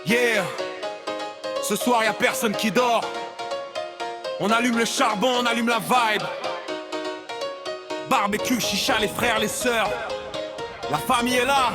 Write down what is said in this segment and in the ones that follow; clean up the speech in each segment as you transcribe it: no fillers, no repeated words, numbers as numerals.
Yeah, ce soir y'a personne qui dort. On allume le charbon, on allume la vibe. Barbecue, chicha, les frères, les sœurs. La famille est là.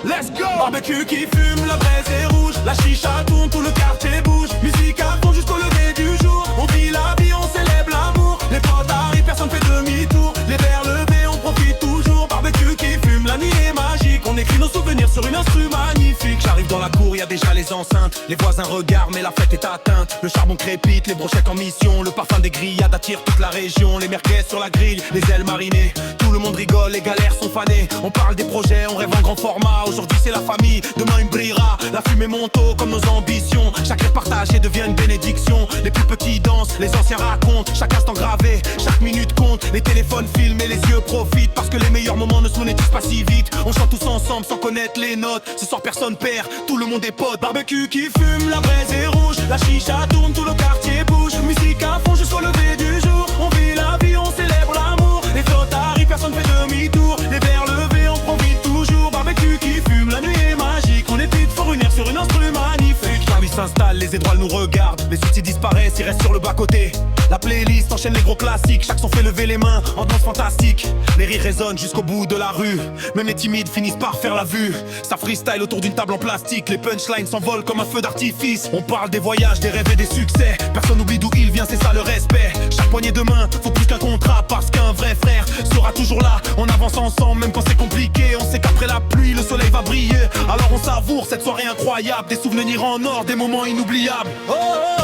Let's go! Barbecue qui fume, la braise est rouge. La chicha tourne, tout le quartier bouge. Musique à fond jusqu'au lever du jour. On vit la vie, on célèbre l'amour. Les potes arrivent, personne fait demi-tour. Les verres levés, on profite toujours. Barbecue qui fume, la nuit est magique. On écrit nos souvenirs sur une instru magnifique. J'arrive dans la cour, y'a déjà les enceintes. Les voisins regardent, mais la fête est atteinte. Le charbon crépite, les brochettes en mission. Le parfum des grillades attire toute la région. Les merguez sur la grille, les ailes marinées. Tout le monde rigole, les galères sont fanées. On parle des projets, on rêve en grand format. Aujourd'hui c'est la famille, demain une brillera. La fumée monte haut comme nos ambitions. Chaque rêve partagé devient une bénédiction. Les plus petits dansent, les anciens racontent. Chaque instant gravé, chaque minute compte. Les téléphones filment et les yeux profitent. Parce que les meilleurs moments ne se monétisent pas si vite. On chante tous ensemble sans connaître les notes. Ce soir personne perd, tout le monde est pote. Barbecue qui fume, la braise est rouge. La chicha tourne, tout le quartier bouge. Musique à fond jusqu'au lever du jour. On vit la vie, on célèbre l'amour. Les flottes arrivent, personne fait demi-tour. Les verres levés, on profite toujours. Barbecue qui fume, la nuit est magique. On est vite fourrunière sur une instru magnifique. Charlie s'installe, les étoiles nous regardent. Les soucis disparaissent, ils restent sur le bas-côté. La playlist enchaîne les gros classiques. Chaque son fait lever les mains en danse fantastique. Les rires résonnent jusqu'au bout de la rue. Même les timides finissent par faire la vue. Ça freestyle autour d'une table en plastique. Les punchlines s'envolent comme un feu d'artifice. On parle des voyages, des rêves et des succès. Personne n'oublie d'où il vient, c'est ça le respect. Chaque poignée de main, faut plus qu'un contrat. Parce qu'un vrai frère sera toujours là. On avance ensemble même quand c'est compliqué. On sait qu'après la pluie, le soleil va briller. Alors on savoure cette soirée incroyable. Des souvenirs en or, des moments inoubliables. Oh, oh, oh.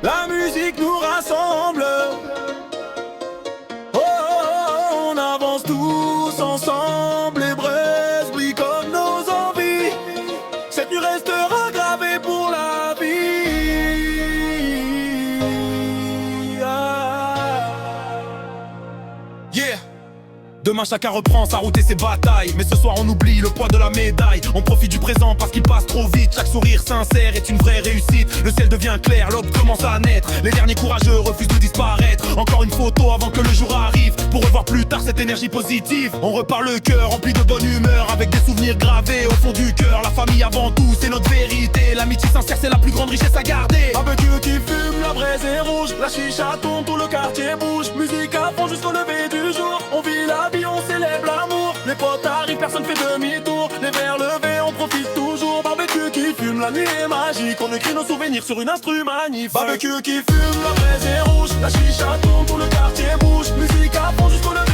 La musique nous rassemble. Oh, oh, oh, on avance tous ensemble. Les braises brillent comme nos envies. Cette nuit restera gravée pour la vie. Ah. Yeah. Demain chacun reprend sa route et ses batailles. Mais ce soir on oublie le poids de la médaille. On profite du présent parce qu'il passe trop vite. Chaque sourire sincère est une vraie réussite. Le ciel devient clair, l'aube commence à naître. Les derniers courageux refusent de disparaître. Encore une photo avant que le jour arrive. Pour revoir plus tard cette énergie positive. On repart le cœur rempli de bonne humeur. Avec des souvenirs gravés au fond du cœur. La famille avant tout, c'est notre vérité. L'amitié sincère, c'est la plus grande richesse à garder. Barbecue qui fume, la braise est rouge. La chicha tombe, tout le quartier bouge. Musique à fond jusqu'au lever du jour. On vit la vie, on célèbre l'amour. Les potes arrivent, personne fait demi-tour. Les verres levés, on profite toujours. Barbecue qui fume, la nuit est magique. On écrit nos souvenirs sur une instru magnifique. Barbecue qui fume, la braise est rouge. La chicha tombe, tout le quartier bouge. Musique à fond jusqu'au lever